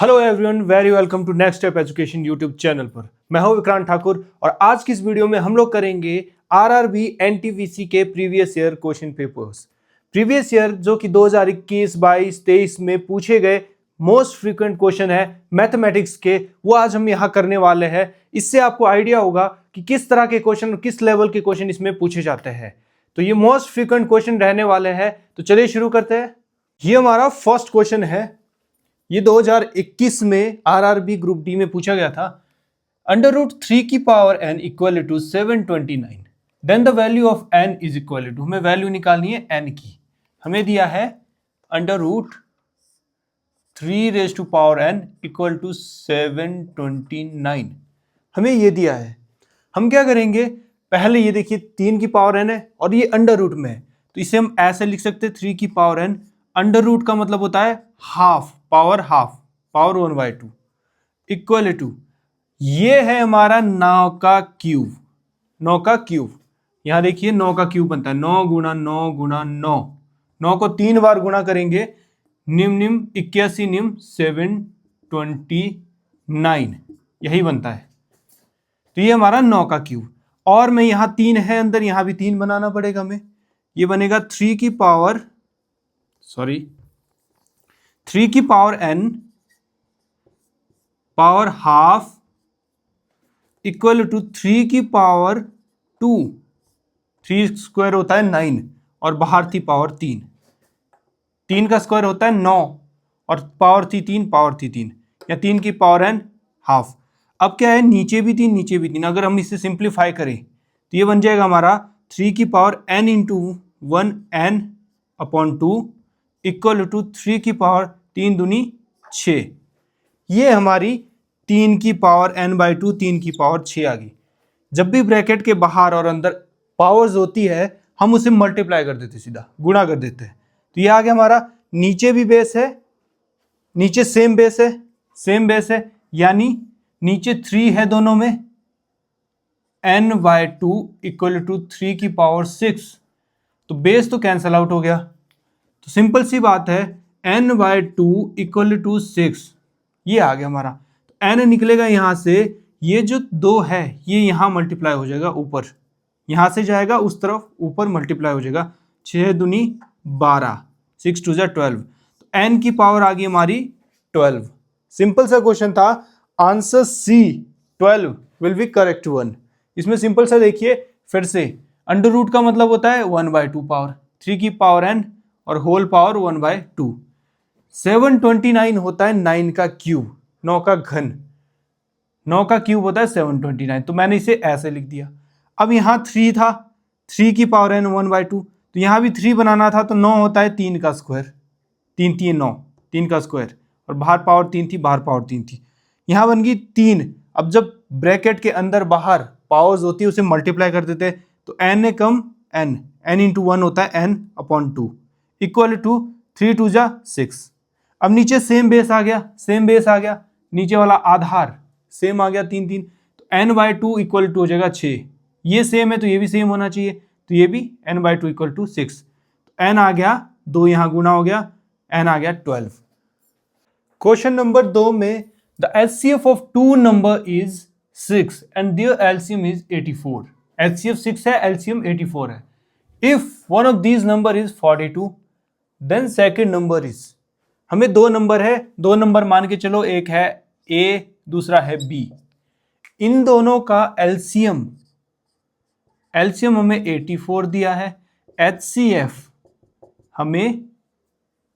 Hello everyone, very welcome to next step education YouTube channel पर। मैं हूं विक्रांत ठाकुर और आज की इस वीडियो में हम लोग करेंगे आरआरबी एनटीपीसी के previous year question papers. Previous year जो कि 2021, 22, 23 में पूछे गए मोस्ट फ्रीक्वेंट क्वेश्चन है मैथमेटिक्स के, वो आज हम यहाँ करने वाले हैं। इससे आपको आइडिया होगा कि किस तरह के क्वेश्चन, किस लेवल के क्वेश्चन इसमें पूछे जाते हैं। तो ये मोस्ट फ्रीक्वेंट क्वेश्चन रहने वाले हैं। तो चलिए शुरू करते हैं। ये हमारा फर्स्ट क्वेश्चन है। ये 2021 में आरआरबी ग्रुप डी में पूछा गया था। अंडर रूट 3 की power n equal to 729, then the value of n is equal to, हमें वैल्यू निकालनी है n की। हमें दिया है under root 3 raise to power n equal to 729, हमें ये दिया है। हम क्या करेंगे, पहले ये देखिए 3 की पावर n है और ये अंडर रूट में है, तो इसे हम ऐसे लिख सकते हैं 3 की पावर n। अंडर रूट का मतलब होता है हाफ, पावर 1/2 इक्वल टू, ये है हमारा 9 का क्यूब। 9 का क्यूब, यहां देखिए 9 का क्यूब बनता है 9 गुणा 9 गुणा 9। 9 को 3 बार गुणा करेंगे, निम निम 81 निम 729, यही बनता है। तो ये हमारा 9 का क्यूब। और में यहां 3 है अंदर, यहां भी 3 बनाना पड़ेगा हमें। ये बनेगा 3 की power n power half equal to 3 की पावर 2। 3 स्क्वायर होता है 9 और बाहर थी पावर 3। 3 का स्क्वायर होता है 9 और पावर थी 3, या 3 की पावर n हाफ। अब क्या है, नीचे भी 3 नीचे भी 3, अगर हम इसे सिंप्लीफाई करें तो ये बन जाएगा हमारा 3 की power n into 1 n upon 2 equal to 3 की पावर 3 दूनी 6। ये हमारी 3 की पावर n/2, 3 की पावर 6 आ गई। जब भी ब्रैकेट के बाहर और अंदर पावर्स होती है हम उसे मल्टीप्लाई कर देते, सीधा गुणा कर देते हैं। तो ये आ गया हमारा, नीचे भी बेस है, नीचे सेम बेस है, यानी नीचे 3 है दोनों में, n/2 इक्वल टू 3 की पावर 6। तो बेस तो कैंसल आउट हो गया, तो सिंपल सी बात है n/2 इक्वल टू 6, ये आ गया हमारा। तो n निकलेगा यहां से, ये जो 2 है ये यहां मल्टीप्लाई हो जाएगा ऊपर, यहां से जाएगा उस तरफ, ऊपर मल्टीप्लाई हो जाएगा। 6 दूनी 12, 6 2 12, तो n की पावर आ गई हमारी 12। सिंपल सा क्वेश्चन था, answer C 12 will be correct one. इसमें सिंपल सा देखिए फिर से, अंडर रूट का मतलब होता है 1/2 पावर, 3 की पावर n और होल पावर 1/2। 729 होता है 9 का क्यूब, 9 का घन, 9 का क्यूब होता है 729, तो मैंने इसे ऐसे लिख दिया। अब यहाँ 3 था, 3 की पावर n 1/2, तो यहाँ भी 3 बनाना था, तो 9 होता है 3 का स्क्वायर, 3 3 9, 3 का स्क्वायर, और बाहर पावर 3 थी, बाहर पावर 3 थी, यहाँ बन गई 3। अब जब ब्रैकेट के अंदर बाहर पावर्स होती है उसे मल्टीप्लाई कर देते, तो n कम n इंटू 1 होता है n अपॉन 2 इक्वल टू 3 2 जा 6। अब नीचे सेम बेस आ गया, नीचे वाला आधार सेम आ गया 3 3, तो n/2 इक्वल टू हो जाएगा 6। ये सेम है तो ये भी सेम होना चाहिए, तो ये भी n/2 इक्वल टू 6। तो n आ गया 2, यहाँ गुना हो गया, n आ गया 12। क्वेश्चन नंबर 2 में the HCF of two number is 6 and their LCM is 84। HCF 6 है, LCM 84 है। If one of these number is 42, then second number is, हमें 2 नंबर है, 2 नंबर मान के चलो, एक है A दूसरा है B। इन दोनों का LCM हमें 84 दिया है, HCF हमें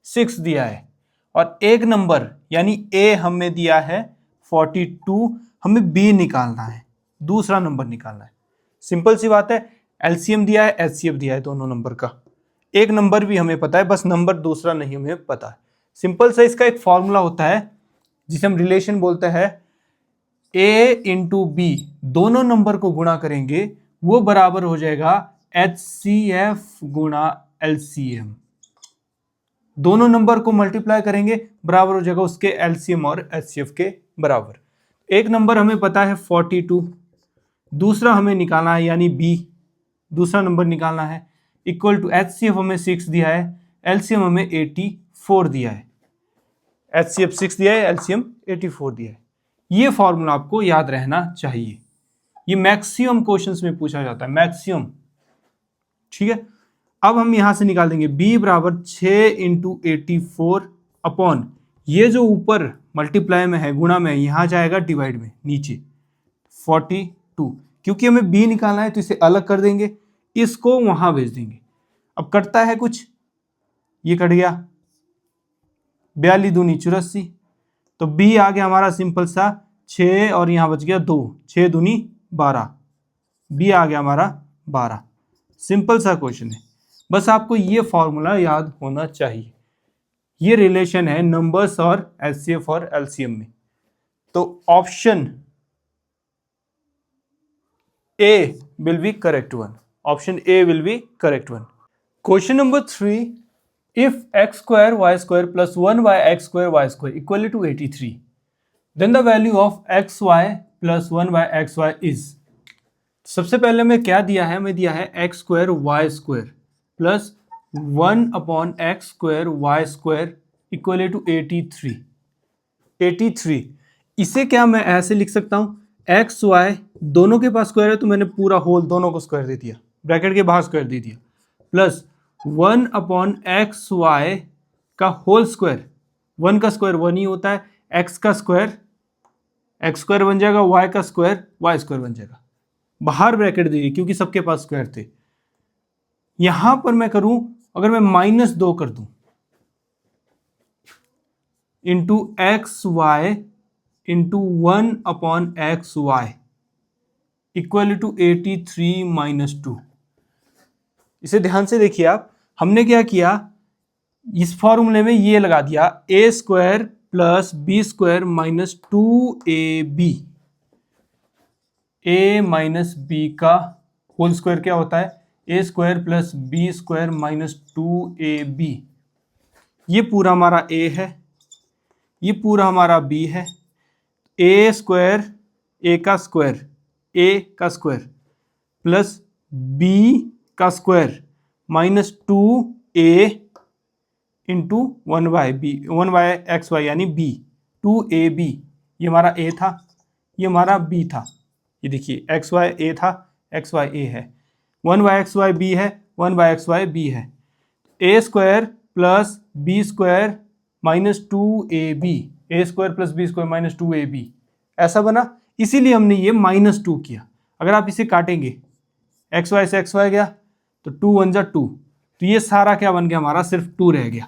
6 दिया है, और एक नंबर यानी A हमें दिया है 42, हमें B निकालना है, दूसरा नंबर निकालना है। सिंपल सी बात है, LCM दिया है, HCF दिया है दोनों नंबर का, एक नंबर भी हमें पता है, बस नंबर दूसरा नहीं हमें पता है। सिंपल सा इसका एक फॉर्मूला होता है जिसे हम रिलेशन बोलते हैं, A इंटू B, दोनों नंबर को गुणा करेंगे वो बराबर हो जाएगा HCF गुणा LCM। दोनों नंबर को मल्टीप्लाई करेंगे बराबर हो जाएगा उसके LCM और HCF के बराबर। एक नंबर हमें पता है 42, दूसरा हमें निकालना है यानी B, दूसरा नंबर निकालना है, इक्वल टू HCF हमें 6 दिया है, LCM हमें 84 दिया है। HCF 6 दिया है, LCM 84 दिया है। ये फॉर्मूला आपको याद रहना चाहिए, ये मैक्सिमम क्वेश्चंस में पूछा जाता है, मैक्सिमम। ठीक है, अब हम यहां से निकाल देंगे b बराबर 6 इंटू 84 अपॉन ये जो ऊपर मल्टीप्लाई में है, गुणा में है, यहां जाएगा डिवाइड में, नीचे 42। क्योंकि हमें b निकालना है तो इसे अलग कर देंगे, इसको वहां भेज देंगे। अब कटता है कुछ, ये कट गया, 42 दूनी 84, तो b आ गया हमारा सिंपल सा 6 और यहां बच गया 2, 6 दूनी 12, b आ गया हमारा 12। सिंपल सा क्वेश्चन है, बस आपको ये फॉर्मूला याद होना चाहिए। ये रिलेशन है नंबर्स और एचसीएफ और एलसीएम में। तो option A will be correct one, option A will be correct one. Question number 3, if x square y square plus 1 by x square y square equal to 83, then the value of xy plus 1 by xy is। सबसे पहले में क्या दिया है, हमें दिया है X square Y square plus 1 upon X square Y square equal to 83। इसे क्या मैं ऐसे लिख सकता हूं, एक्स वाई दोनों के पास स्क्वायर है तो मैंने पूरा होल दोनों को स्क्वायर दे दिया, ब्रैकेट के बाहर स्क्वायर दे दिया, प्लस 1 अपॉन एक्स वाई का होल स्क्वायर। 1 का स्क्वायर 1 ही होता है, एक्स का स्क्वायर एक्स स्क्वायर बन जाएगा, वाई का स्क्वायर वाई स्क्वायर बन जाएगा, बाहर ब्रैकेट दे दी क्योंकि सबके पास स्क्वायर थे। यहां पर मैं करूं, अगर मैं -2 कर दूं into X Y into 1 upon X Y equal to 83 - 2। इसे ध्यान से देखिए आप, हमने क्या किया, इस फॉर्मूले में ये लगा दिया a square plus B square minus 2ab। a minus B का होल स्क्वायर क्या होता है, a square plus B square minus 2ab। ये पूरा हमारा a है, ये पूरा हमारा b है। ए स्क्वायर a का स्क्वायर प्लस b का square minus 2a into 1/x y यानी b, 2ab। ये हमारा a था, ये हमारा b था। ये देखिए एक्स वाई ए था, एक्स वाई ए है, 1/xy b है, 1/xy b है। A square plus B square minus 2ab, a square plus B square minus 2ab ऐसा बना, इसीलिए हमने ये -2 किया। अगर आप इसे काटेंगे, एक्स वाई से एक्स वाई गया तो 2 1 जा 2, तो ये सारा क्या बन गया हमारा, सिर्फ 2 रह गया,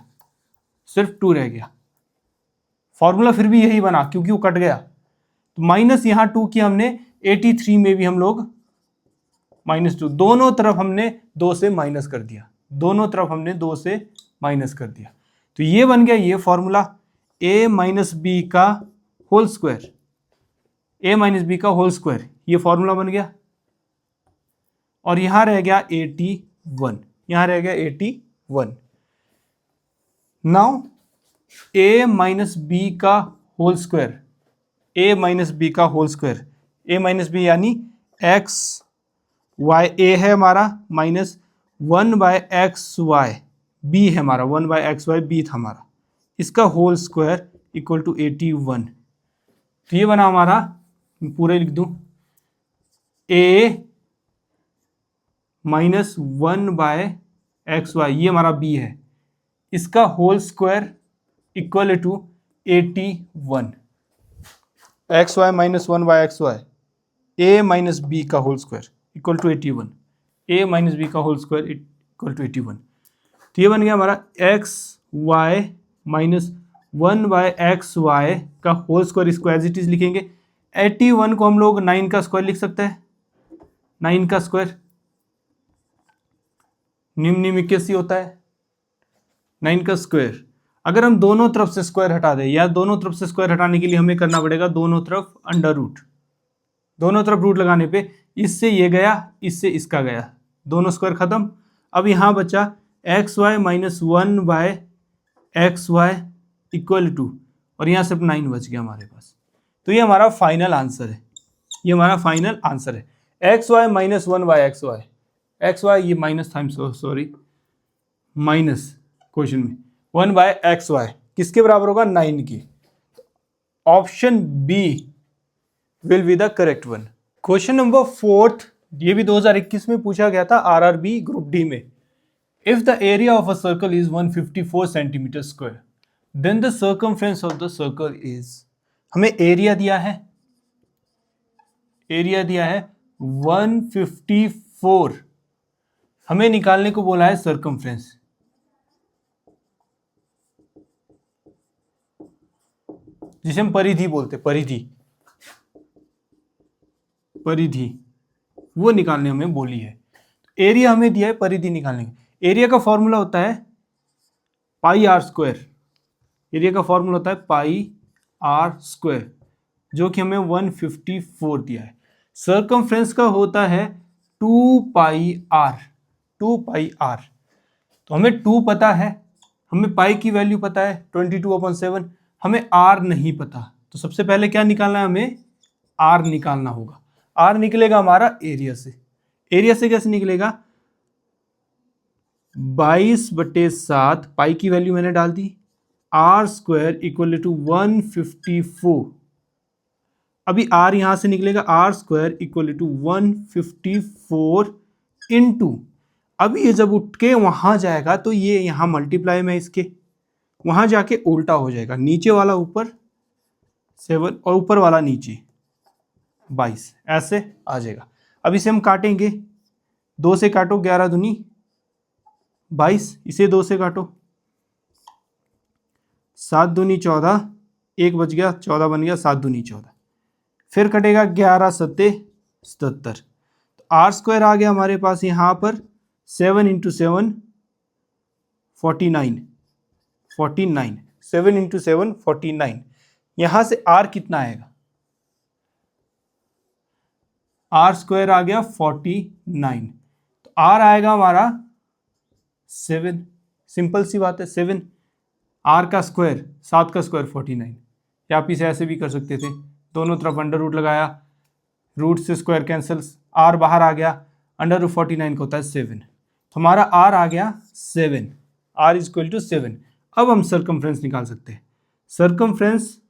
सिर्फ 2 रह गया। फॉर्मूला फिर भी यही बना क्योंकि वो कट गया, तो माइनस यहाँ 2 किया हमने, 83 में भी हम लोग -2, दोनों तरफ हमने 2 से माइनस कर दिया, दोनों तरफ हमने 2 से माइनस कर दिया। तो ये बन गया ये फॉर्मूला, a माइनस बी का whole square, a minus B का होल स्क्वायर, ये फॉर्मूला बन गया। और यहां रह गया 81, यहां रह गया 81। नाउ a माइनस बी का whole square, a minus B का whole square, a minus b यानी एक्स वाई ए है हमारा माइनस 1/xy b है हमारा, 1/xy b था हमारा, इसका होल स्क्वायर इक्वल टू 81। तो ये बना हमारा, पूरे लिख दूं, a माइनस 1/xy, ये हमारा b है, इसका whole square equal to 81। X Y minus 1/xy, a minus B का whole square equal to 81, a minus B का होल स्क्वायर इक्वल टू 81। तो ये बन गया हमारा एक्स वाई माइनस 1/xy का होल स्क्वायर, इसको एज इट इज लिखेंगे। 81 को हम लोग 9 का स्क्वायर लिख सकते हैं, 9 का स्क्वायर निम्न 81 होता है, 9 का स्क्वायर। अगर हम दोनों तरफ से स्क्वायर हटा दें, या दोनों तरफ से स्क्वायर हटाने के लिए हमें करना पड़ेगा दोनों तरफ अंडर रूट, दोनों तरफ रूट लगाने पे इससे ये गया, इससे इसका गया, दोनों स्क्वायर खत्म। अब यहाँ बचा X Y minus 1/xy equal to, और यहाँ सिर्फ 9 बच गया हमारे पास। तो ये हमारा फाइनल आंसर है, ये हमारा फाइनल आंसर है। X Y minus 1/xy, X Y ये माइनस था, सॉरी माइनस क्वेश्चन में 1/xy, किसके बराबर होगा, 9 के। Option B will be the correct one. Question number 4, ये भी 2021 में पूछा गया था आरआरबी ग्रुप डी में। If the area of a circle is 154 centimetre square then the circumference of the circle is, हमें एरिया दिया है, एरिया दिया है 154, हमें निकालने को बोला है सर्कमफ्रेंस। जिसे हम परिधि बोलते, परिधि, परिधि वो निकालने हमें बोली है। एरिया हमें दिया है परिधि निकालने का। एरिया का फॉर्मूला होता है पाई आर स्क्वायर, एरिया का फॉर्मूला होता है पाई आर स्क्वायर, जो कि हमें 154 दिया है। सर्कमफ्रेंस का होता है 2 पाई आर, 2 पाई आर। तो हमें 2 पता है, हमें पाई की वैल्यू पता है 22/7, हमें आर नहीं पता। तो सबसे पहले क्या निकालना है, हमें आर निकालना होगा। आर निकलेगा हमारा एरिया से। एरिया से कैसे निकलेगा, 22/7, पाई की वैल्यू मैंने डाल दी, आर स्क्वायर इक्वल टू 154। अभी आर यहां से निकलेगा, R square equal to 154 into, अभी ये जब उठ के वहां जाएगा तो ये यहां मल्टीप्लाई में इसके, वहां जाके उल्टा हो जाएगा, नीचे वाला ऊपर 7 और ऊपर वाला नीचे 22, ऐसे आ जाएगा। अब इसे हम काटेंगे, 2 से काटो, 11 दूनी 22, इसे 2 से काटो, 7 दूनी 14, 1 बच गया, 14 बन गया, 7 दूनी 14, फिर कटेगा 11 सत्ते 77। तो आर स्क्वायर आ गया हमारे पास यहाँ पर 7 इंटू 7 49, 49, 7 इंटू 7 49। यहाँ से आर कितना आएगा, आर स्क्वायर आ गया 49, तो आर आएगा हमारा 7। सिंपल सी बात है, 7, आर का स्क्वायर, 7 का स्क्वायर 49। या आप इसे ऐसे भी कर सकते थे, दोनों तरफ अंडर रूट लगाया, रूट से स्क्वायर कैंसिल, आर बाहर आ गया, अंडर रूट 49 का होता है 7। तो हमारा आर आ गया 7, आर इज इक्वल टू 7। अब हम सर्कमफ्रेंस निकाल सकते हैं। सर्कमफ्रेंस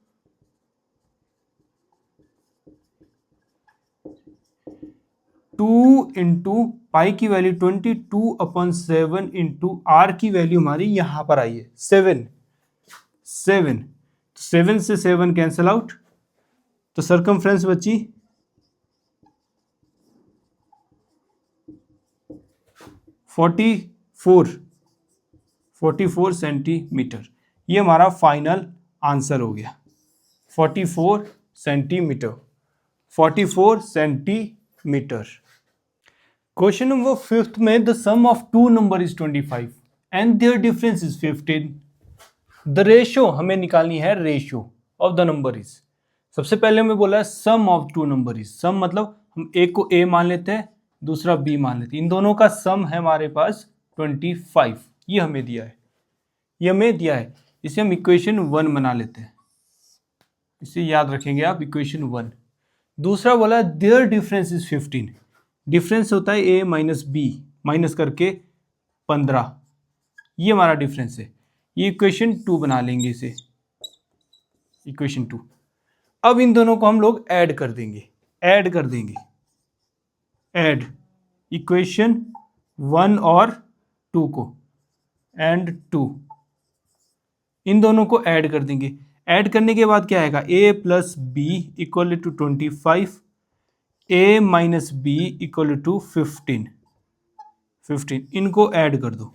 2 इंटू पाई की वैल्यू 22/7 इंटू आर की वैल्यू हमारी यहां पर आई है 7, 7, 7 से 7 कैंसिल आउट, तो सर्कमफ्रेंस बची 44 सेंटीमीटर। ये हमारा फाइनल आंसर हो गया, 44 सेंटीमीटर, 44 सेंटीमीटर। क्वेश्चन नंबर 5 में the sum of 2 number is 25 and their difference is 15। The ratio हमें निकालनी है, ratio of the number is. सबसे पहले हमें बोला है sum of 2 number is. Sum मतलब हम एक को a मान लेते हैं, दूसरा b मान लेते हैं, इन दोनों का सम है हमारे पास 25। ये हमें दिया है, ये हमें दिया है। इसे हम इक्वेशन 1 बना लेते हैं, इसे याद रखेंगे आप, इक्वेशन 1। दूसरा बोला देयर डिफरेंस इज 15। डिफरेंस होता है a माइनस बी, माइनस करके 15, ये हमारा डिफरेंस है। ये इक्वेशन 2 बना लेंगे, इसे इक्वेशन 2। अब इन दोनों को हम लोग ऐड कर देंगे, ऐड कर देंगे, ऐड इक्वेशन 1 और 2 को, एंड 2, इन दोनों को ऐड कर देंगे। ऐड करने के बाद क्या आएगा, a plus B equal to 25, a minus B equal to 15, इनको ऐड कर दो।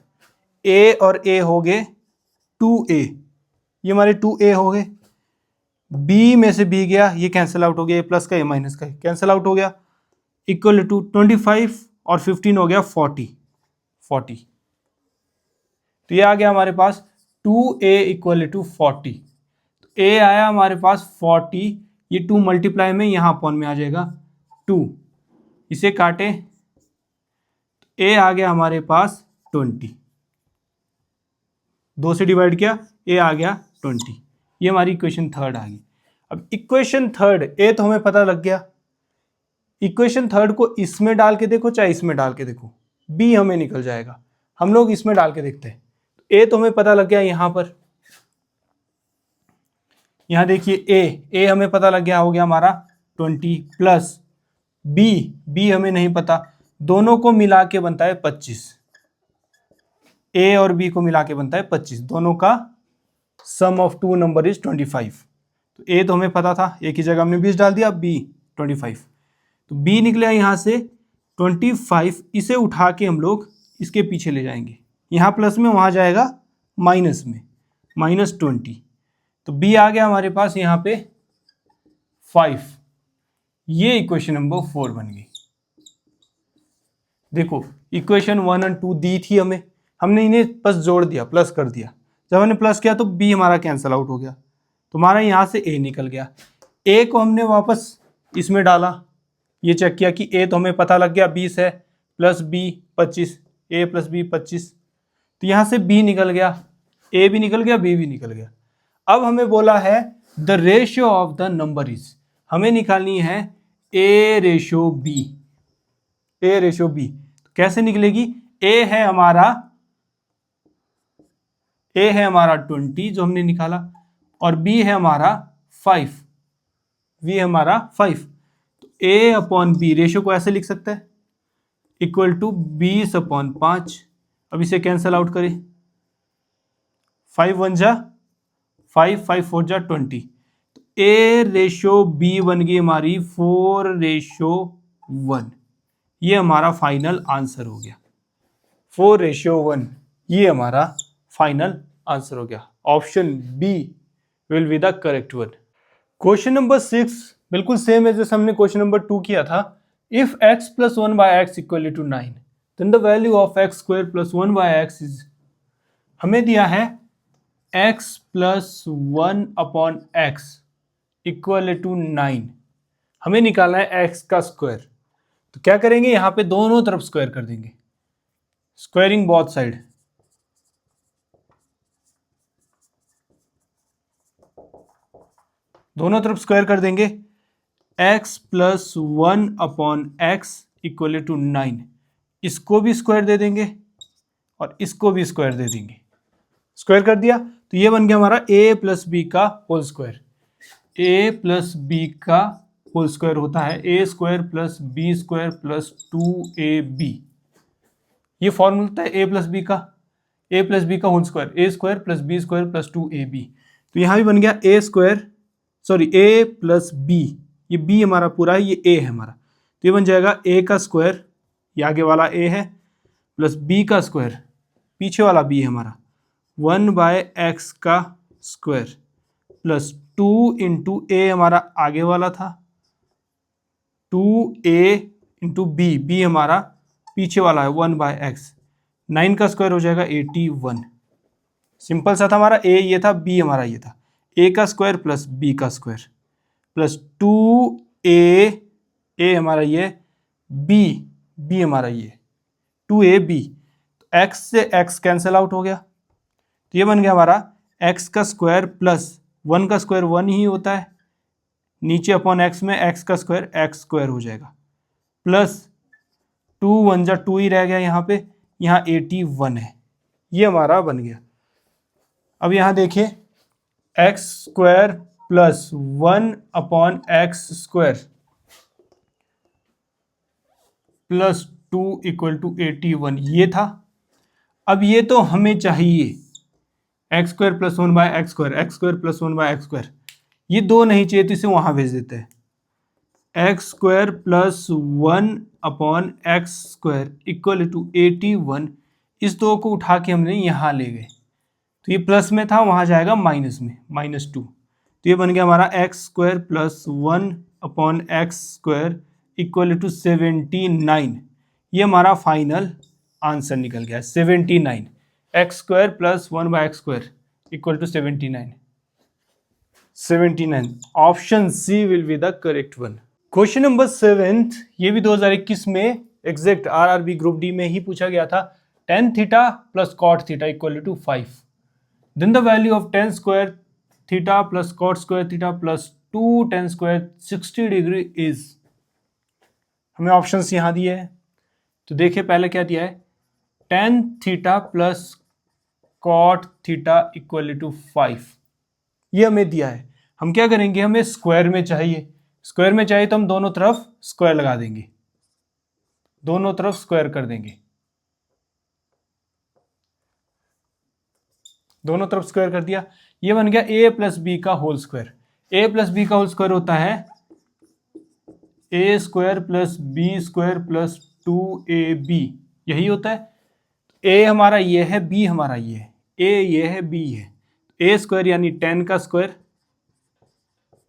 a और a हो गए 2a, ये हमारे 2a हो गए। b में से b गया, ये कैंसिल आउट हो गया, a प्लस का a माइनस का कैंसिल आउट हो गया, इक्वल टू 25 और 15 हो गया 40। तो ये आ गया हमारे पास 2a इक्वल टू 40। तो a आया हमारे पास 40, ये 2 मल्टीप्लाई में यहाँ अपॉन में आ जाएगा 2, इसे काटे तो a आ गया हमारे पास 20, 2 से डिवाइड किया, a आ गया 20। ये हमारी इक्वेशन 3 आ गई। अब इक्वेशन 3 a तो हमें पता लग गया, इक्वेशन 3 को इसमें डाल के देखो चाहे इसमें डाल के देखो, b हमें निकल जाएगा। हम लोग इसमें डाल के देखते हैं। a तो हमें पता लग गया यहाँ पर, यहाँ देखिए ए हमें पता लग गया, हो गया हमारा 20 प्लस बी हमें नहीं पता, दोनों को मिला के बनता है 25। ए और बी को मिला के बनता है 25, दोनों का सम ऑफ टू नंबर इज 25। तो ए तो हमें पता था, ए की जगह हमने 20 डाल दिया, बी 25। तो बी निकला यहाँ से 25, इसे उठा के हम लोग इसके पीछे ले जाएंगे, यहाँ प्लस में वहाँ जाएगा माइनस में, -20। तो बी आ गया हमारे पास यहाँ पे 5। ये इक्वेशन नंबर 4 बन गई। देखो इक्वेशन 1 और 2 दी थी हमें, हमने इन्हें बस जोड़ दिया, प्लस कर दिया। जब हमने प्लस किया तो बी हमारा कैंसिल आउट हो गया, तो हमारा यहाँ से ए निकल गया। ए को हमने वापस इसमें डाला, ये चेक किया कि ए तो हमें पता लग गया 20 है, प्लस बी 25, ए प्लस बी 25। तो यहाँ से बी निकल गया, ए भी निकल गया, बी भी निकल गया। अब हमें बोला है the ratio of the number is, हमें निकालनी है A ratio B. A ratio B कैसे निकलेगी? ए है हमारा 20 जो हमने निकाला, और बी है हमारा 5, बी है हमारा 5। तो ए अपॉन बी रेशियो को ऐसे लिख सकते हैं, इक्वल टू 20/5। अब इसे कैंसल आउट करें, 5 1 जा 5, 5 4 जा 20। तो ए रेशियो बी बन गई हमारी 4:1। ये हमारा फाइनल आंसर हो गया, 4:1। ये हमारा फाइनल आंसर हो गया। Option B will be the correct one. Question number 6 बिल्कुल सेम है जैसे हमने क्वेश्चन नंबर 2 किया था। If x + 1/x = 9 then the value of x² + 1/x is, हमें दिया है x + 1/x = 9, हमें निकालना है x का स्क्वायर। तो क्या करेंगे, यहां पे दोनों तरफ स्क्वायर कर देंगे, स्क्वायरिंग बोथ साइड। दोनों तरफ स्क्वायर कर देंगे, x + 1/x = 9। इसको भी स्क्वायर दे देंगे और इसको भी स्क्वायर दे देंगे। स्क्वायर कर दिया तो ये बन गया हमारा a + b का होल स्क्वायर। a + b का होल स्क्वायर होता है a² + b² + 2ab। ये फॉर्मूला होता है a + b का, whole square a² + b² + 2ab। तो यहां भी बन गया a + b, ये b हमारा पूरा है, ये a है हमारा, तो ये बन जाएगा a का स्क्वायर, ये आगे वाला a है, प्लस b का स्क्वायर, पीछे वाला b है हमारा, 1/x का स्क्वायर, प्लस 2 × a हमारा आगे वाला था, 2a × b हमारा पीछे वाला है 1/x, 9 का स्क्वायर हो जाएगा 81। सिंपल सा था हमारा, a ये था, b हमारा ये था, a का स्क्वायर प्लस b का स्क्वायर प्लस 2a हमारा ये, b हमारा ये 2ab। तो x से x कैंसिल आउट हो गया, तो ये बन गया हमारा x का स्क्वायर प्लस 1 का स्क्वायर 1 ही होता है, नीचे अपॉन x में x का स्क्वायर x² हो जाएगा, प्लस 2 1 जा 2 ही रह गया यहाँ पे, यहाँ 81 है, ये हमारा बन गया। अब यहाँ देखिए x² + 1/x² + 2 = 81, ये था। अब ये तो हमें चाहिए x² + 1/x², x² + 1/x², ये दो नहीं चाहिए तो इसे वहां भेज देते हैं, x² + 1/x² = 81। इस दो को उठा के हमने यहाँ ले गए, तो ये प्लस में था, वहां जाएगा माइनस में, -2। तो ये बन गया हमारा x² + 1/x² = 79। ये हमारा फाइनल आंसर निकल गया 79, x² + 1/x² = 79। Option C will be the correct one. Question number 7, ये भी 2021 में एग्जैक्ट RRB ग्रुप डी में ही पूछा गया था। tan θ + cot θ = 5, then the value of tan² θ + cot² θ + 2 tan² 60° is, हमें ऑप्शंस यहां दिए हैं, तो देखिए पहले क्या दिया है, tan θ + cot θ = 5, ये हमें दिया है। हम क्या करेंगे, हमें स्क्वायर में चाहिए, स्क्वायर में चाहिए तो हम दोनों तरफ स्क्वायर लगा देंगे, दोनों तरफ स्क्वायर कर देंगे, दोनों तरफ स्क्वायर कर दिया। ये बन गया ए प्लस बी का whole square. A plus b का होल स्क्वायर होता है a square plus B square plus 2ab, यही होता है। ए हमारा ये है, बी हमारा ये है, ए ये है, बी है। ए स्क्वायर यानी 10 का स्क्वायर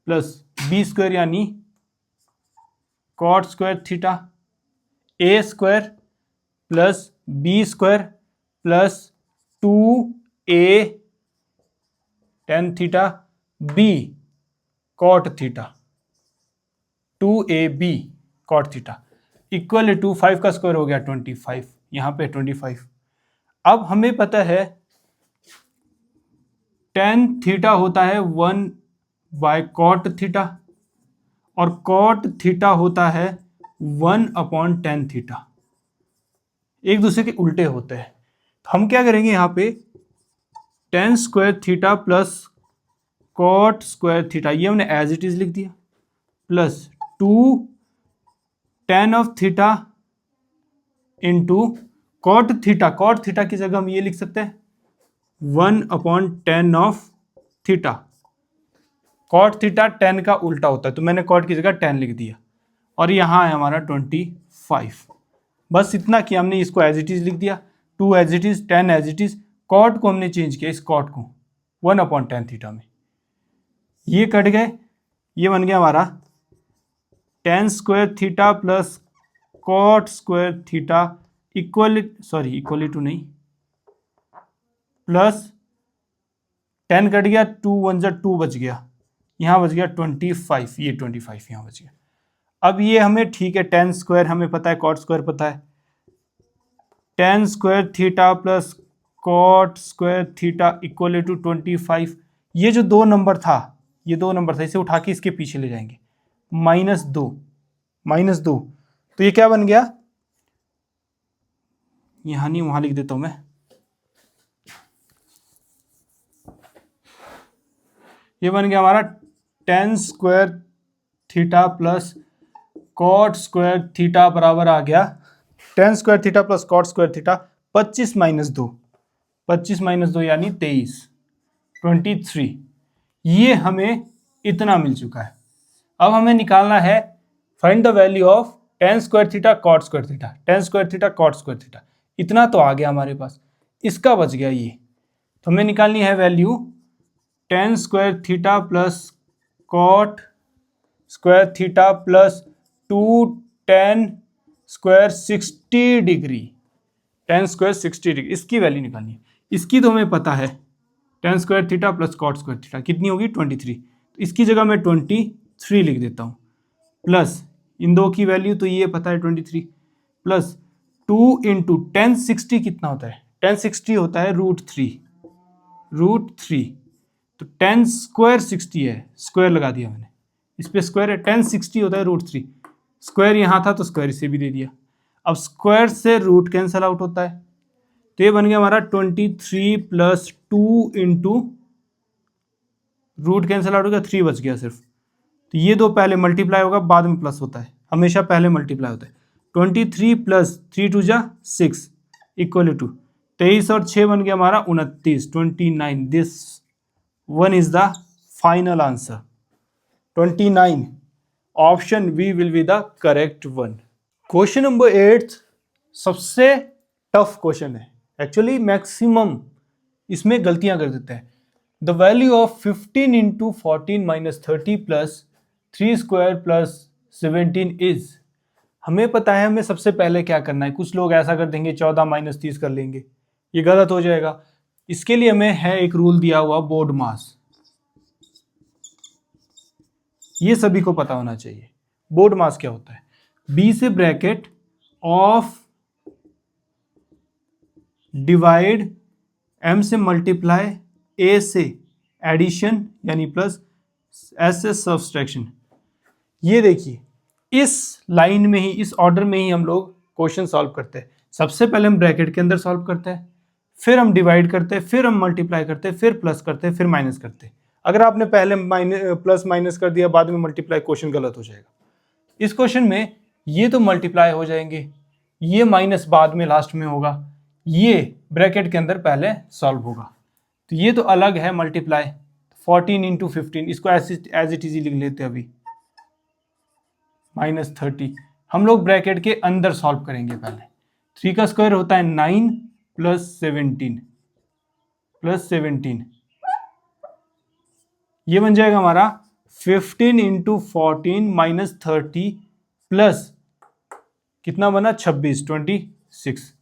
प्लस बी स्क्वायर यानी cot square theta, A square plus B square plus 2a tan theta B cot theta, 2ab cot theta equal to 5 का स्क्वायर हो गया 25, यहां पे 25। अब हमें पता है tan थीटा होता है 1 बाय कॉट थीटा और कॉट थीटा होता है 1 अपॉन tan थीटा, एक दूसरे के उल्टे होते हैं। तो हम क्या करेंगे, यहाँ पे tan square theta plus cot square theta, ये हमने एज इट इज लिख दिया, plus 2 tan of theta into cot theta, cot theta की जगह हम ये लिख सकते हैं 1 upon tan of theta. Cot theta tan का उल्टा होता है, तो मैंने कॉट की जगह tan लिख दिया, और यहाँ है हमारा 25। बस इतना कि हमने इसको एज इट इज लिख दिया, 2 as it is, tan as it is, cot को हमने चेंज किया, इस कॉट को 1 अपॉन tan थीटा में, ये कट गए, ये बन गया हमारा tan square theta plus cot square theta equal to नहीं, प्लस tan कट गया, 2 1 जा 2 बच गया, यहाँ बच गया 25, ये 25 यहाँ बच गया। अब ये हमें ठीक है, tan स्क्वायर हमें पता है, कॉट स्क्वायर पता है, tan square theta plus cot square theta equal to 25। ये जो दो नंबर था, ये दो नंबर था, इसे उठा के इसके पीछे ले जाएंगे, -2, तो ये क्या बन गया, यहां नहीं वहां लिख देता हूं मैं, ये बन गया हमारा tan square theta plus cot square theta बराबर आ गया tan square theta plus cot square theta 25 minus 2 यानी 23। ये हमें इतना मिल चुका है। अब हमें निकालना है find the value of tan square theta cot square theta, tan square theta cot square theta, इतना तो आ गया हमारे पास, इसका बच गया ये, तो हमें निकालनी है value tan square theta plus cot square theta plus 2 tan square 60 degree, tan square 60 degree, इसकी वैल्यू निकालनी है। इसकी तो हमें पता है tan square theta plus cot square theta कितनी होगी 23, तो इसकी जगह मैं 23 लिख देता हूँ, प्लस इन दो की वैल्यू तो ये पता है 23, प्लस 2 इंटू tan 60 कितना होता है, tan 60 होता है √3, तो tan स्क्वायर 60 है, स्क्वायर लगा दिया मैंने, इस पे स्क्वायर है, tan 60 होता है √3, स्क्वायर यहाँ था तो स्क्वायर इसे भी दे दिया। अब स्क्वायर से रूट कैंसल आउट होता है, तो ये बन गया हमारा 23 plus 2 into root cancel out हो गया, 3 बच गया सिर्फ, तो ये दो पहले मल्टीप्लाई होगा बाद में प्लस होता है, हमेशा पहले मल्टीप्लाई होता है। 23 प्लस 3 2 जा 6 इक्वल टू 23 और 6 बन गया हमारा 29, 29। This one is the final answer, 29 option B will be the correct one. Question number 8 सबसे टफ क्वेश्चन है, एक्चुअली मैक्सिमम इसमें गलतियां कर देते हैं। The value of 15 into 14 minus 30 plus 3 square plus 17 is, हमें पता है हमें सबसे पहले क्या करना है, कुछ लोग ऐसा कर देंगे 14 माइनस 30 कर लेंगे, ये गलत हो जाएगा। इसके लिए हमें है एक रूल दिया हुआ बोर्ड मास, ये सभी को पता होना चाहिए। बोर्ड मास क्या होता है, बी से ब्रैकेट ऑफ डिवाइड एम से मल्टीप्लाई ए से एडिशन यानी प्लस एस से सब्सट्रैक्शन। ये देखिए इस लाइन में ही, इस ऑर्डर में ही हम लोग क्वेश्चन सॉल्व करते हैं। सबसे पहले हम ब्रैकेट के अंदर सॉल्व करते हैं, फिर हम डिवाइड करते हैं, फिर हम मल्टीप्लाई करते हैं, फिर प्लस करते हैं, फिर माइनस करते हैं। अगर आपने पहले प्लस माइनस कर दिया बाद में मल्टीप्लाई, क्वेश्चन गलत हो जाएगा। इस क्वेश्चन में ये तो मल्टीप्लाई हो जाएंगे, ये माइनस बाद में लास्ट में होगा, ये ब्रैकेट के अंदर पहले सॉल्व होगा। तो ये तो अलग है मल्टीप्लाई, 14 इंटू 15, इसको एज इट इज लिख लेते हैं अभी, -30। हम लोग ब्रैकेट के अंदर सॉल्व करेंगे पहले। 3 का स्क्वायर होता है 9 प्लस 17 ये बन जाएगा हमारा 15 इंटू 14 -30 प्लस कितना बना 26।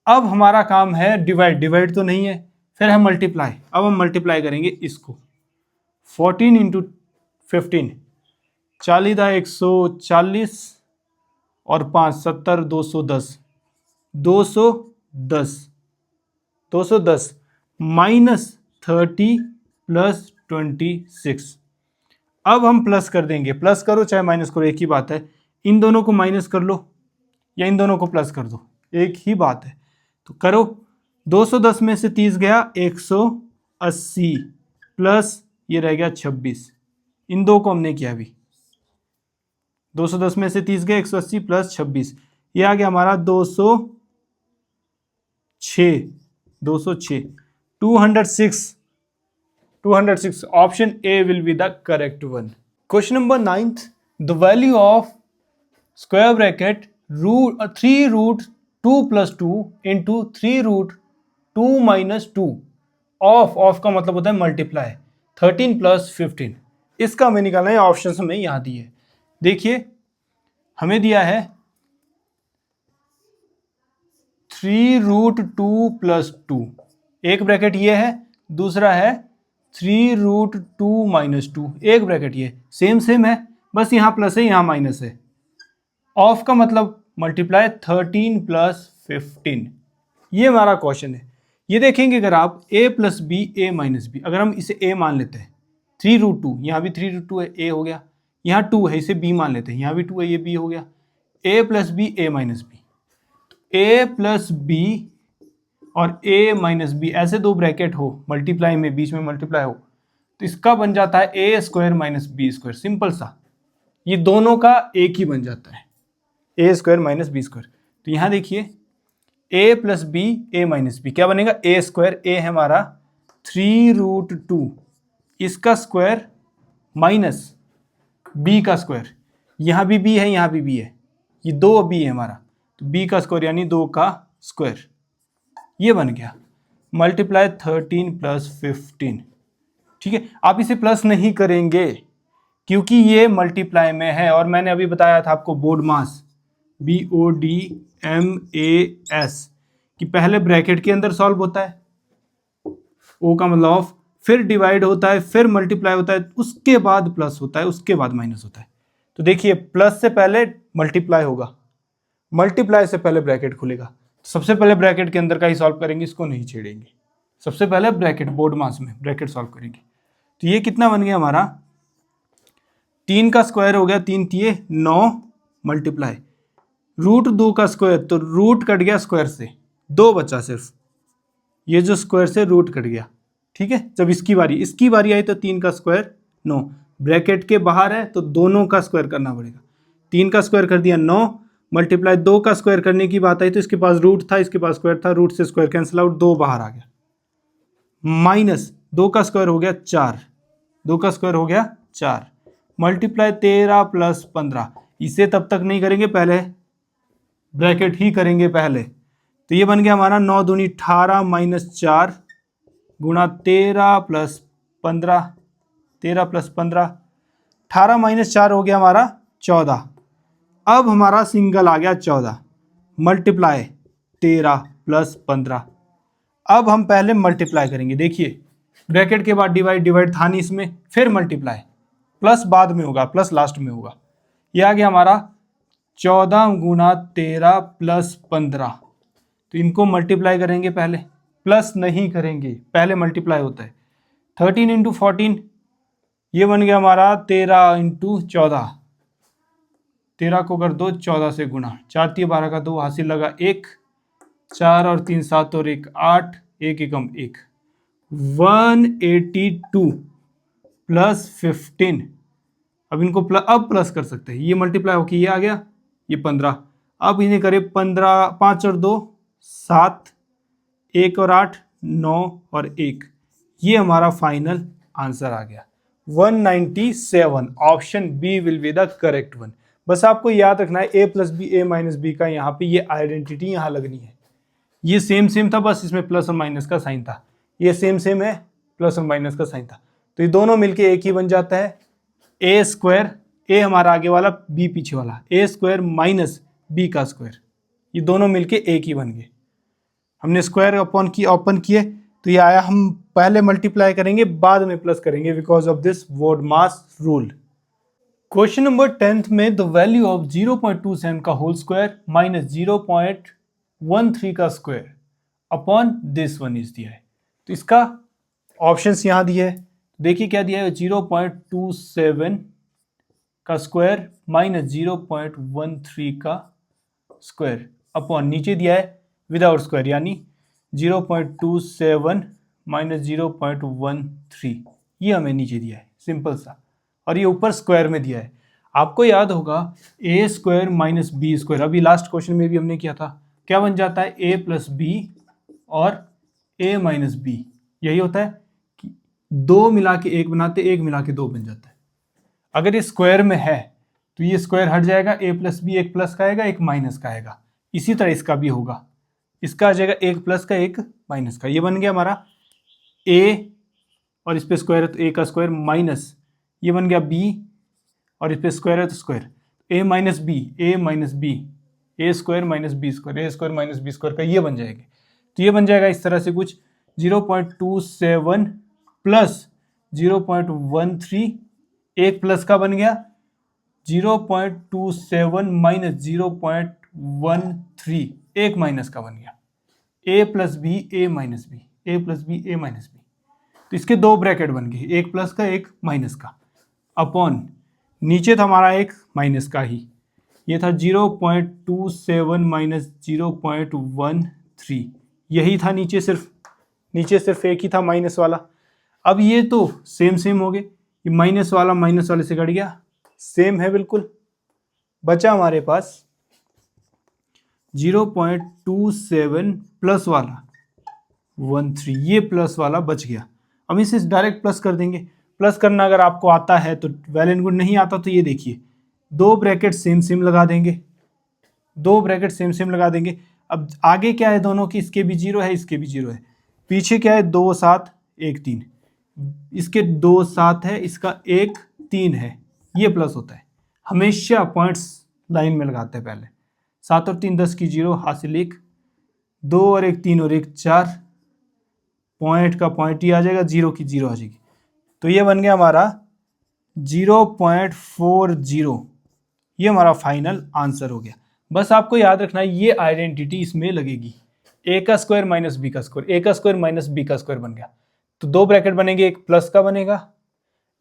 अब हमारा काम है डिवाइड तो नहीं है, फिर है मल्टीप्लाई। अब हम मल्टीप्लाई करेंगे इसको, 14 इंटू 15, 40 था 140 और 5 70 210 -30 प्लस 26। अब हम प्लस कर देंगे, प्लस करो चाहे माइनस करो एक ही बात है, इन दोनों को माइनस कर लो या इन दोनों को प्लस कर दो, एक ही बात है। तो करो, 210 में से 30 गया 180 प्लस ये रह गया 26, इन दो को हमने किया अभी, 210 में से 30 गया 180 प्लस 26, ये आ गया हमारा 206 206। Option A will be the correct one. Question number 9, the value of square bracket 3 root 2 plus 2 into 3 root 2 minus 2 of का मतलब होता है मल्टीप्लाई, 13 प्लस 15। इसका हमें निकालना है, ऑप्शन हमें यहाँ दिए। देखिए हमें दिया है 3 रूट 2 प्लस 2, एक ब्रैकेट ये है, दूसरा है 3 रूट 2 माइनस 2, एक ब्रैकेट ये, सेम है, बस यहाँ प्लस है यहाँ माइनस है। ऑफ का मतलब मल्टीप्लाई 13 प्लस 15, ये हमारा क्वेश्चन है। ये देखेंगे अगर आप a plus B A minus B, अगर हम इसे a मान लेते हैं, 3 रूट 2, यहाँ भी 3 रूट 2 है, a हो गया, यहाँ 2 है इसे b मान लेते हैं, यहाँ भी 2 है ये b हो गया, a plus B A minus B, a plus B और a माइनस बी ऐसे दो ब्रैकेट हो मल्टीप्लाई में, बीच में मल्टीप्लाई हो, तो इसका बन जाता है a square minus B square, simple सा, ये दोनों का एक ही बन जाता है, a square minus B square. तो यहाँ देखिए a plus B A minus B क्या बनेगा, a स्क्वायर, a है हमारा 3 रूट 2, इसका स्क्वायर माइनस b का स्क्वायर, यहाँ भी b है यहाँ भी b है, ये 2 b है हमारा, तो b का स्क्वायर यानी 2 का स्क्वायर, ये बन गया मल्टीप्लाई 13 प्लस 15। ठीक है, आप इसे प्लस नहीं करेंगे क्योंकि ये मल्टीप्लाई में है, और मैंने अभी बताया था आपको बोर्ड मास, BODMAS, कि पहले ब्रैकेट के अंदर सॉल्व होता है, ओ का मतलब ऑफ, फिर डिवाइड होता है, फिर मल्टीप्लाई होता है, उसके बाद प्लस होता है, उसके बाद माइनस होता है। तो देखिए प्लस से पहले मल्टीप्लाई होगा, मल्टीप्लाई से पहले ब्रैकेट खुलेगा, सबसे पहले ब्रैकेट के अंदर का ही सॉल्व करेंगे, इसको नहीं छेड़ेंगे, सबसे पहले ब्रैकेट, बोर्ड मास में ब्रैकेट सॉल्व करेंगे। तो ये कितना बन गया हमारा, 3 का स्क्वायर हो गया, 3 तिये 9 मल्टीप्लाई रूट 2 का स्क्वायर, तो रूट कट गया स्क्वायर से, 2 बचा सिर्फ, ये जो स्क्वायर से रूट कट गया। ठीक है, जब इसकी बारी आई तो 3 का स्क्वायर 9, ब्रैकेट के बाहर है तो दोनों का स्क्वायर करना पड़ेगा, 3 का स्क्वायर कर दिया 9 मल्टीप्लाई 2 का स्क्वायर करने की बात आई तो इसके पास रूट था, इसके पास स्क्वायर था, रूट से स्क्वायर कैंसिल आउट, 2 बाहर आ गया, माइनस 2 का स्क्वायर हो गया 4, 2 का स्क्वायर हो गया 4 मल्टीप्लाई 13 प्लस 15, इसे तब तक नहीं करेंगे, पहले ब्रैकेट ही करेंगे पहले। तो ये बन गया हमारा 9 दूनी 18 माइनस 4 गुणा 13 प्लस 15, 13 प्लस 15, 18 माइनस 4 हो गया हमारा 14। अब हमारा सिंगल आ गया 14 मल्टीप्लाई 13 प्लस 15। अब हम पहले मल्टीप्लाई करेंगे, देखिए ब्रैकेट के बाद डिवाइड था नहीं इसमें, फिर मल्टीप्लाई, प्लस बाद में होगा, प्लस लास्ट में होगा। ये आ गया हमारा 14 गुणा 13 प्लस 15, तो इनको मल्टीप्लाई करेंगे पहले, प्लस नहीं करेंगे, पहले मल्टीप्लाई होता है। 13 इंटू 14, ये बन गया हमारा 13 इंटू 14, 13 को कर दो 14 से गुणा, 4 3 12 का 2 हासिल लगा 1, 4 और 3 7 और 1 8, 1 एकम 1, 182 प्लस 15। अब इनको अब प्लस कर सकते हैं, ये मल्टीप्लाई होकर ये आ गया, ये 15। अब इन्हें करें 15, 5 और 2 7, 1 और 8 9 और 1। ये हमारा फाइनल आंसर आ गया 197। Option B will be the correct one. बस आपको याद रखना है A plus B A minus B का यहाँ पे ये आइडेंटिटी यहाँ लगनी है। ये सेम था, बस इसमें प्लस और माइनस का साइन था। ये सेम है, प्लस और माइनस का साइन था, तो ये दोनों मिलके एक ही बन जाता है। ए स्क्वायर, ए हमारा आगे वाला, बी पीछे वाला, ए स्क्वायर माइनस बी का स्क्वायर, ये दोनों मिलके एक ही बन गए। हमने स्क्वायर ओपन किए तो ये आया। हम पहले मल्टीप्लाई करेंगे बाद में प्लस करेंगे because of this BODMAS rule. Question number 10th में द वैल्यू ऑफ 0.27 का होल स्क्वायर माइनस 0.13 का square upon this one is दिया है। तो इसका ऑप्शंस यहाँ दिए है, देखिए क्या दिया है, 0.27 का स्क्वायर माइनस 0.13 का स्क्वायर अपॉन नीचे दिया है विदाउट स्क्वायर, यानी 0.27 माइनस 0.13, ये हमें नीचे दिया है सिंपल सा, और ये ऊपर स्क्वायर में दिया है। आपको याद होगा ए स्क्वायर माइनस बी स्क्वायर, अभी लास्ट क्वेश्चन में भी हमने किया था, क्या बन जाता है, ए प्लस बी और ए माइनस बी, यही होता है कि दो मिला के एक बनाते, एक मिला के दो बन जाता है। अगर ये स्क्वायर में है तो ये स्क्वायर हट जाएगा, ए प्लस बी एक प्लस का आएगा, एक माइनस का आएगा। इसी तरह इसका भी होगा, इसका आ जाएगा एक प्लस का एक माइनस का। ये बन गया हमारा ए, और इस पे स्क्वायर है तो ए का स्क्वायर माइनस, ये बन गया बी, और इस पे स्क्वायर है तो square, A minus B, A minus B, A square minus B square, A square minus B square का ये बन जाएगा। तो ये बन जाएगा इस तरह से कुछ 0.27 प्लस 0.13, एक प्लस का बन गया 0.27 माइनस 0.13, एक माइनस का बन गया a plus B A minus B, A plus B A minus B. तो इसके दो ब्रैकेट बन गए, एक प्लस का एक माइनस का, अपॉन नीचे था हमारा एक माइनस का ही, ये था 0.27 माइनस 0.13, यही था नीचे सिर्फ एक ही था माइनस वाला। अब ये तो सेम हो गए, ये माइनस वाला माइनस वाले से कट गया, सेम है बिल्कुल। बचा हमारे पास 0.27 प्लस वाला 13, ये प्लस वाला बच गया। हम इसे डायरेक्ट प्लस कर देंगे। प्लस करना अगर आपको आता है तो वेल एंड गुड, नहीं आता तो ये देखिए दो ब्रैकेट सेम लगा देंगे, दो ब्रैकेट सेम लगा देंगे। अब आगे क्या है दोनों की, इसके भी 0 है, इसके भी 0 है, पीछे क्या है 2 7 1 3, इसके 2 7 है, इसका 1 3 है, ये प्लस होता है। हमेशा पॉइंट्स लाइन में लगाते हैं पहले, 7 और 3 10 की 0 हासिल 1, 2 और 1 3 और 1 4, पॉइंट का पॉइंट ही आ जाएगा, 0 की 0 आ जाएगी। तो ये बन गया हमारा 0.40, ये हमारा फाइनल आंसर हो गया। बस आपको याद रखना है ये आइडेंटिटी इसमें लगेगी, ए का स्क्वायर माइनस बी का स्क्वायर, ए का स्क्वायर माइनस बी का स्क्वायर बन गया। तो दो ब्रैकेट बनेंगे, एक प्लस का बनेगा,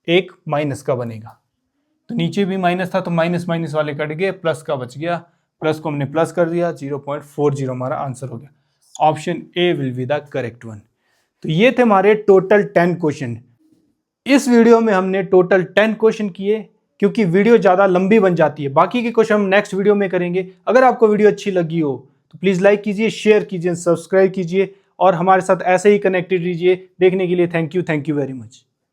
एक माइनस का बनेगा। तो नीचे भी माइनस था तो माइनस माइनस वाले कट गए, प्लस का बच गया, प्लस को हमने प्लस कर दिया, 0.40 हमारा आंसर हो गया। Option A will be the correct one. तो ये थे हमारे टोटल 10 क्वेश्चन। इस वीडियो में हमने टोटल 10 क्वेश्चन किए, क्योंकि वीडियो ज़्यादा लंबी बन जाती है। बाकी के क्वेश्चन हम नेक्स्ट वीडियो में करेंगे। अगर आपको वीडियो अच्छी लगी हो तो प्लीज़ लाइक कीजिए, शेयर कीजिए, सब्सक्राइब कीजिए और हमारे साथ ऐसे ही कनेक्टेड रहिए। देखने के लिए थैंक यू वेरी मच।